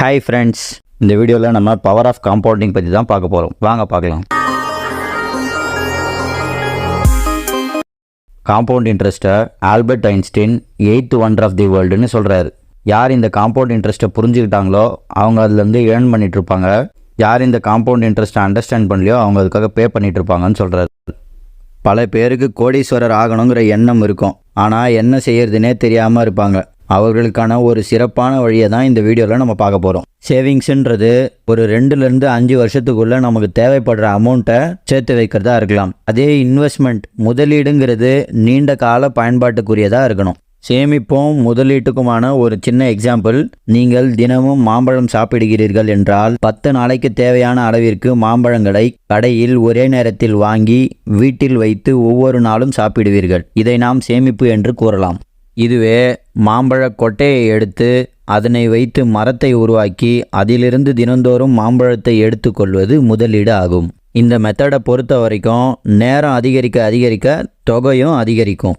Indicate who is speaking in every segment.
Speaker 1: Hi friends, இந்த வீடியோவில் நம்ம பவர் ஆஃப் காம்பவுண்டிங் பற்றி தான் பார்க்க போகிறோம். வாங்க பார்க்கலாம். காம்பவுண்ட் இன்ட்ரெஸ்ட்டை Albert Einstein eighth wonder of the வேர்ல்டுன்னு சொல்கிறாரு. யார் இந்த காம்பவுண்ட் இன்ட்ரெஸ்ட்டை புரிஞ்சுக்கிட்டாங்களோ அவங்க அதுலேருந்து ஏர்ன் பண்ணிகிட்ருப்பாங்க. யார் இந்த காம்பவுண்ட் இன்ட்ரெஸ்ட்டை அண்டர்ஸ்டாண்ட் பண்ணலையோ அவங்க அதுக்காக பே பண்ணிகிட்ருப்பாங்கன்னு சொல்கிறாரு. பல பேருக்கு கோடீஸ்வரர் ஆகணுங்கிற எண்ணம் இருக்கும், ஆனால் என்ன செய்யறதுனே தெரியாமல் இருப்பாங்க. அவர்களுக்கான ஒரு சிறப்பான வழியை தான் இந்த வீடியோவில் நம்ம பார்க்க போகிறோம். சேவிங்ஸுன்றது ஒரு 2லேருந்து 5 வருஷத்துக்குள்ளே நமக்கு தேவைப்படுற அமௌண்ட்டை சேர்த்து வைக்கிறதா இருக்கலாம். அதே இன்வெஸ்ட்மெண்ட் முதலீடுங்கிறது நீண்ட கால பயன்பாட்டுக்குரியதாக இருக்கணும். சேமிப்பும் முதலீட்டுக்குமான ஒரு சின்ன எக்ஸாம்பிள், நீங்கள் தினமும் மாம்பழம் சாப்பிடுகிறீர்கள் என்றால் 10 நாளைக்கு தேவையான அளவிற்கு மாம்பழங்களை கடையில் ஒரே நேரத்தில் வாங்கி வீட்டில் வைத்து ஒவ்வொரு நாளும் சாப்பிடுவீர்கள். இதை நாம் சேமிப்பு என்று கூறலாம். இதுவே மாம்பழ கொட்டையை எடுத்து அதனை வைத்து மரத்தை உருவாக்கி அதிலிருந்து தினந்தோறும் மாம்பழத்தை எடுத்துக்கொள்வது முதலீடு ஆகும். இந்த மெத்தடை பொறுத்த வரைக்கும் நேரம் அதிகரிக்க அதிகரிக்க தொகையும் அதிகரிக்கும்.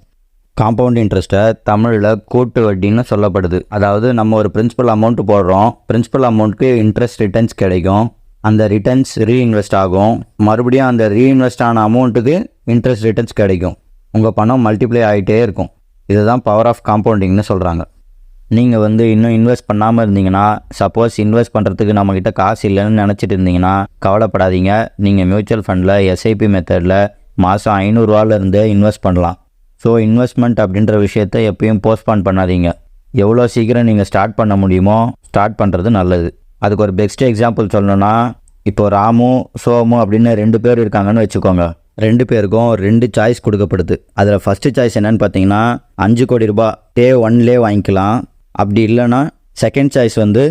Speaker 1: காம்பவுண்ட் இன்ட்ரெஸ்ட்டை தமிழில் கூட்டு வட்டின்னு சொல்லப்படுது. அதாவது நம்ம ஒரு பிரின்சிபல் அமௌண்ட் போடுறோம், பிரின்சிபல் அமௌண்ட்டுக்கு இன்ட்ரெஸ்ட் ரிட்டர்ன்ஸ் கிடைக்கும். அந்த ரிட்டர்ன்ஸ் ரீஇன்வெஸ்ட் ஆகும், மறுபடியும் அந்த ரீஇன்வெஸ்ட் ஆன அமௌண்ட்டுக்கு இன்ட்ரெஸ்ட் ரிட்டர்ன்ஸ் கிடைக்கும். உங்கள் பணம் மல்டிப்ளை ஆகிட்டே இருக்கும். இதுதான் பவர் ஆஃப் காம்பவுண்டிங்னு சொல்கிறாங்க. நீங்கள் இன்னும் இன்வெஸ்ட் பண்ணாமல் இருந்தீங்கன்னா, சப்போஸ் இன்வெஸ்ட் பண்ணுறதுக்கு நம்மக்கிட்ட காசு இல்லைன்னு நினச்சிட்டு இருந்தீங்கன்னா கவலைப்படாதீங்க. நீங்கள் மியூச்சுவல் ஃபண்டில் எஸ்ஐபி மெத்தடில் மாதம் 500 ரூபாயிலிருந்தே இன்வெஸ்ட் பண்ணலாம். ஸோ இன்வெஸ்ட்மெண்ட் அப்படின்ற விஷயத்தை எப்பயும் போஸ்ட்பான் பண்ணாதீங்க. எவ்வளோ சீக்கிரம் நீங்கள் ஸ்டார்ட் பண்ண முடியுமோ ஸ்டார்ட் பண்ணுறது நல்லது. அதுக்கு ஒரு பெஸ்ட் எக்ஸாம்பிள் சொல்லணும்னா, இப்போது ராமு சோமு அப்படின்னு 2 பேர் இருக்காங்கன்னு வச்சுக்கோங்க. 2 பேருக்கும் 2 சாய்ஸ் கொடுக்கப்படுது. அதில் ஃபஸ்ட்டு சாய்ஸ் என்னென்னு பார்த்தீங்கன்னா 5 கோடி ரூபாய் டே 1லே வாங்கிக்கலாம். அப்படி இல்லைன்னா செகண்ட் சாய்ஸ் ₹1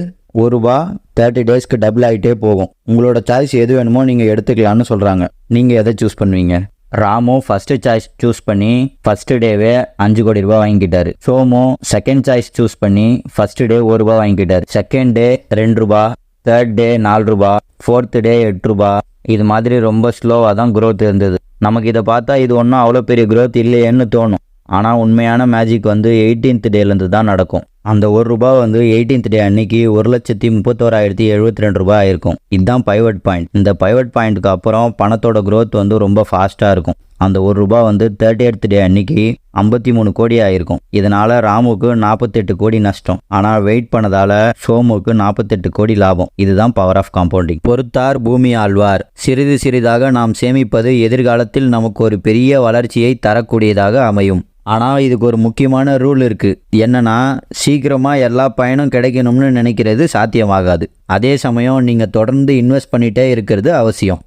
Speaker 1: 30 டேஸ்க்கு டபுள் ஆகிட்டே போகும். உங்களோட சாய்ஸ் எது வேணுமோ நீங்கள் எடுத்துக்கலான்னு சொல்கிறாங்க. நீங்கள் எதை சூஸ் பண்ணுவீங்க? ராமு ஃபஸ்ட்டு சாய்ஸ் சூஸ் பண்ணி ஃபஸ்ட்டு டேவே 5 கோடி ரூபாய் வாங்கிக்கிட்டாரு. சோமு செகண்ட் சாய்ஸ் சூஸ் பண்ணி ஃபஸ்ட்டு டே ₹1 வாங்கிக்கிட்டாரு. Second day ₹2, third day ₹4, fourth day ₹8. இது மாதிரி ரொம்ப ஸ்லோவாக தான் க்ரோத் இருந்தது. நமக்கு இதை பார்த்தா இது ஒன்றும் அவ்வளோ பெரிய க்ரோத் இல்லையேன்னு தோணும். ஆனால் உண்மையான மேஜிக் 18th டேலேருந்து தான் நடக்கும். அந்த ₹1 18th டே அன்னைக்கு 1,31,072 ஆயிருக்கும். இதுதான் பைவட் பாயிண்ட். இந்த பைவட் பாயிண்ட்டுக்கு அப்புறம் பணத்தோட க்ரோத் ரொம்ப ஃபாஸ்ட்டாக இருக்கும். அந்த ₹1 38th டே அன்னைக்கு 53 கோடி ஆயிருக்கும். இதனால் ராமுக்கு 48 கோடி நஷ்டம். ஆனால் வெயிட் பண்ணதால் சோமுக்கு 48 கோடி லாபம். இதுதான் பவர் ஆஃப் காம்பவுண்டிங். பொறுத்தார் பூமி ஆழ்வார். சிறிது சிறிதாக நாம் சேமிப்பது எதிர்காலத்தில் நமக்கு ஒரு பெரிய வளர்ச்சியை தரக்கூடியதாக அமையும். ஆனால் இதுக்கு ஒரு முக்கியமான ரூல் இருக்குது. என்னன்னா, சீக்கிரமாக எல்லா பயனும் கிடைக்கணும்னு நினைக்கிறது சாத்தியமாகாது. அதே சமயம் நீங்கள் தொடர்ந்து இன்வெஸ்ட் பண்ணிகிட்டே இருக்கிறது அவசியம்.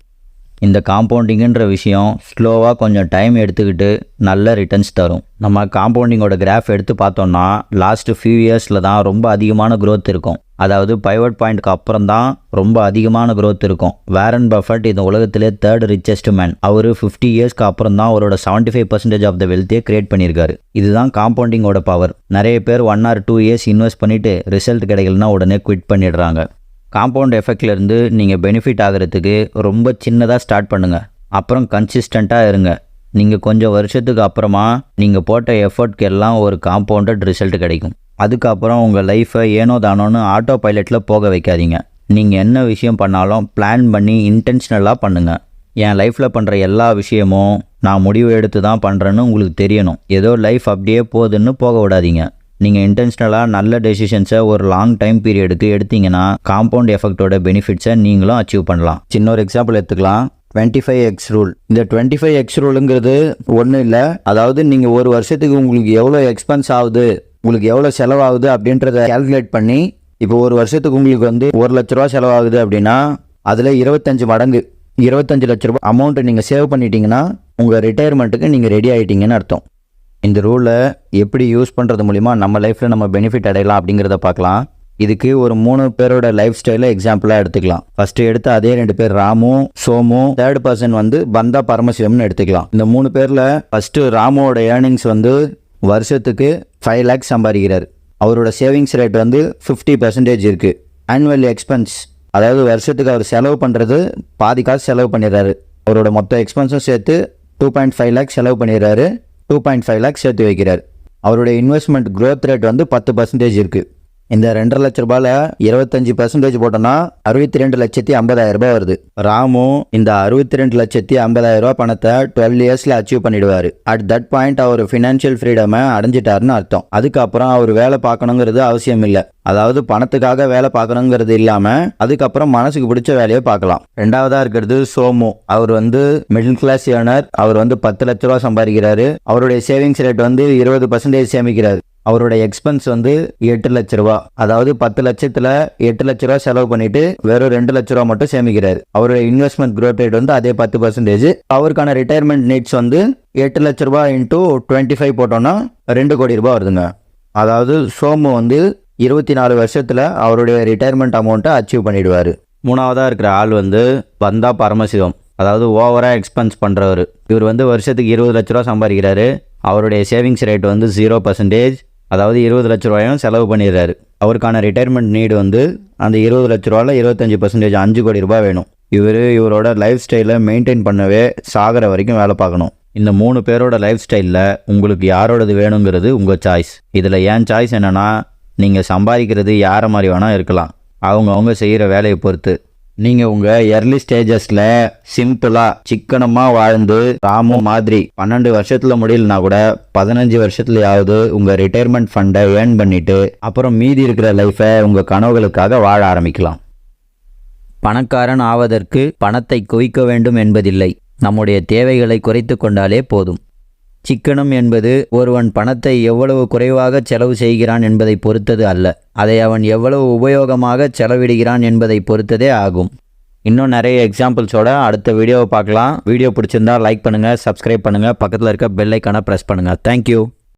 Speaker 1: இந்த காம்பவுண்டிங்குன்ற விஷயம் ஸ்லோவாக கொஞ்சம் டைம் எடுத்துக்கிட்டு நல்ல ரிட்டர்ன்ஸ் தரும். நம்ம காம்பவுண்டிங்கோட கிராஃப் எடுத்து பார்த்தோம்னா லாஸ்ட்டு ஃபியூ இயர்ஸில் தான் ரொம்ப அதிகமான க்ரோத் இருக்கும். அதாவது பைவட் பாயிண்ட்டுக்கு அப்புறம் தான் ரொம்ப அதிகமான க்ரோத் இருக்கும். வாரன் பஃபட் இந்த உலகத்திலே 3rd ரிச்சஸ்ட் மேன். அவர் 50 இயர்ஸ்க்கு அப்புறம் தான் அவரோட 75% ஆஃப் த வெல்த்தையே கிரியேட் பண்ணியிருக்காரு. இதுதான் காம்பவுண்டிங்கோட பவர். நிறைய பேர் 1 or 2 இயர்ஸ் இன்வெஸ்ட் பண்ணிவிட்டு ரிசல்ட் கிடைக்கலன்னா உடனே குவிட் பண்ணிடுறாங்க. காம்பவுண்ட் எஃபெக்ட்லேருந்து நீங்கள் பெனிஃபிட் ஆகிறதுக்கு ரொம்ப சின்னதாக ஸ்டார்ட் பண்ணுங்கள். அப்புறம் கன்சிஸ்டண்ட்டாக இருங்க. நீங்கள் கொஞ்சம் வருஷத்துக்கு அப்புறமா நீங்கள் போட்ட எஃபர்ட்க்கு எல்லாம் ஒரு காம்பவுண்டட் ரிசல்ட் கிடைக்கும். அதுக்கப்புறம் உங்கள் லைஃப்பை ஏனோ தானோன்னு ஆட்டோ பைலட்டில் போக வைக்காதீங்க. நீங்கள் என்ன விஷயம் பண்ணாலும் பிளான் பண்ணி இன்டென்ஷனலாக பண்ணுங்கள். என் லைஃப்பில் பண்ணுற எல்லா விஷயமும் நான் முடிவு எடுத்து தான் பண்ணுறேன்னு உங்களுக்கு தெரியணும். ஏதோ லைஃப் அப்படியே போகுதுன்னு போக விடாதீங்க. நீங்கள் இன்டென்ஷனலாக நல்ல டெசிஷன்ஸை ஒரு லாங் டைம் பீரியடுக்கு எடுத்தீங்கன்னா காம்பவுண்ட் எஃபெக்டோட பெனிஃபிட்ஸை நீங்களும் அச்சீவ் பண்ணலாம். சின்ன ஒரு எக்ஸாம்பிள் எடுத்துக்கலாம். 25x rule. இந்த 25x ரூலுங்கிறது ஒன்றும் இல்லை. அதாவது நீங்கள் ஒரு வருஷத்துக்கு உங்களுக்கு எவ்வளோ எக்ஸ்பென்ஸ் ஆகுது, உங்களுக்கு எவ்வளோ செலவாகுது அப்படின்றத கால்குலேட் பண்ணி, இப்போ ஒரு வருஷத்துக்கு உங்களுக்கு ₹1 லட்ச ரூபா செலவாகுது அப்படின்னா அதில் 25 மடங்கு 25 லட்ச ரூபா அமௌண்ட்டை நீங்கள் சேவ் பண்ணிட்டீங்கன்னா உங்கள் ரிட்டையர்மெண்ட்டுக்கு நீங்கள் ரெடி ஆகிட்டீங்கன்னு அர்த்தம். இந்த ரூலை எப்படி யூஸ் பண்ணுறது மூலிமா நம்ம லைஃப்பில் நம்ம பெனிஃபிட் அடையலாம் அப்படிங்கிறத பார்க்கலாம். இதுக்கு ஒரு 3 பேரோட லைஃப் ஸ்டைலை எக்ஸாம்பிளாக எடுத்துக்கலாம். ஃபஸ்ட்டு எடுத்த அதே 2 பேர் ராமு சோமு, தேர்ட் பர்சன் பந்தா பரமசிவம்னு எடுத்துக்கலாம். இந்த 3 பேரில் ஃபஸ்ட்டு ராமுவோட ஏர்னிங்ஸ் வருஷத்துக்கு 5 lakhs சம்பாதிக்கிறார். அவரோட சேவிங்ஸ் ரேட் 50% இருக்குது. ஆனுவல் எக்ஸ்பென்ஸ், அதாவது வருஷத்துக்கு அவர் செலவு பண்ணுறது பாதி காசு செலவு பண்ணிடுறாரு. அவரோட மொத்த எக்ஸ்பென்ஸும் சேர்த்து 2.5 lakhs செலவு பண்ணிடுறாரு. 2.5 lakhs சேர்த்து வைக்கிறார். அவருடைய இன்வெஸ்ட்மெண்ட் க்ரோத் ரேட் 10% இருக்குது. இந்த 2.5 லட்ச ரூபாயில் 25% போட்டோன்னா 62,50,000 ரூபாய் வருது. ராமு இந்த 62,50,000 ரூபாய் பணத்தை 12 இயர்ஸில் அச்சீவ் பண்ணிடுவார். அட் தட் பாயிண்ட் அவர் ஃபினான்ஷியல் ஃப்ரீடமை அடைஞ்சிட்டாருன்னு அர்த்தம். அதுக்கப்புறம் அவர் வேலை பார்க்கணுங்கிறது அவசியம் இல்லை. அதாவது பணத்துக்காக வேலை பார்க்கணுங்கிறது இல்லாமல் அதுக்கப்புறம் மனசுக்கு பிடிச்ச வேலையை பார்க்கலாம். ரெண்டாவதாக இருக்கிறது சோமு. அவர் மிடில் கிளாஸ் ஏர்னர். அவர் 10 லட்ச ரூபா சம்பாதிக்கிறாரு. அவருடைய சேவிங்ஸ் ரேட் 20% சேமிக்கிறாரு. அவருடைய எக்ஸ்பென்ஸ் 8 லட்ச ரூபா. அதாவது 10 லட்சத்தில் 8 லட்ச ரூபா செலவு பண்ணிட்டு வெறும் 2 லட்ச ரூபா மட்டும் சேமிக்கிறாரு. அவருடைய இன்வெஸ்ட்மெண்ட் growth rate அதே 10%. அவருக்கான ரிட்டையர்மெண்ட் நீட்ஸ் 8 லட்ச ரூபா இன்டூ 25 போட்டோம்னா 2 கோடி ரூபாய் வருதுங்க. அதாவது சோமு 24 வருஷத்தில் அவருடைய ரிட்டையர்மெண்ட் அமௌண்ட்டை அச்சீவ் பண்ணிடுவார். மூணாவதாக இருக்கிற ஆள் வந்தா பரமசிவம். அதாவது ஓவராக எக்ஸ்பென்ஸ் பண்ணுறவர். இவர் வருஷத்துக்கு 20 லட்ச ரூபா சம்பாதிக்கிறாரு. அவருடைய சேவிங்ஸ் ரேட் 0%. அதாவது 20 லட்ச ரூபாயும் செலவு பண்ணிடுறாரு. அவருக்கான ரிட்டையர்மெண்ட் நீடு அந்த 20 லட்ச ரூபாயில் 25% 5 கோடி ரூபாய் வேணும். இவரோட லைஃப் ஸ்டைலை மெயின்டைன் பண்ணவே சாகிற வரைக்கும் வேலை பார்க்கணும். இந்த 3 பேரோட லைஃப் ஸ்டைலில் உங்களுக்கு யாரோடது வேணுங்கிறது உங்கள் சாய்ஸ். இதில் ஏன் சாய்ஸ் என்னென்னா, நீங்கள் சம்பாதிக்கிறது யாரை மாதிரி வேணால் இருக்கலாம். அவங்க செய்கிற வேலையை பொறுத்து. நீங்கள் உங்கள் எர்லி ஸ்டேஜஸில் சிம்பிளாக சிக்கனமாக வாழ்ந்து ராமு மாதிரி 12 வருஷத்தில் முடியலனா கூட 15 வருஷத்துலையாவது உங்கள் ரிட்டையர்மெண்ட் ஃபண்டை ஏர்ன் பண்ணிவிட்டு அப்புறம் மீதி இருக்கிற லைஃப்பை உங்கள் கனவுகளுக்காக வாழ ஆரம்பிக்கலாம். பணக்காரன் ஆவதற்கு பணத்தை குவிக்க வேண்டும் என்பதில்லை. நம்முடைய தேவைகளை குறைத்து கொண்டாலே போதும். சிக்கனம் என்பது ஒருவன் பணத்தை எவ்வளவு குறைவாக செலவு செய்கிறான் என்பதை பொறுத்தது அல்ல, அதை அவன் எவ்வளவு உபயோகமாக செலவிடுகிறான் என்பதை பொறுத்ததே ஆகும். இன்னும் நிறைய எக்ஸாம்பிள்ஸோட அடுத்த வீடியோவை பார்க்கலாம். வீடியோ பிடிச்சிருந்தா லைக் பண்ணுங்கள், சப்ஸ்கிரைப் பண்ணுங்கள், பக்கத்தில் இருக்க பெல் ஐக்கானை ப்ரெஸ் பண்ணுங்கள். தேங்க்யூ.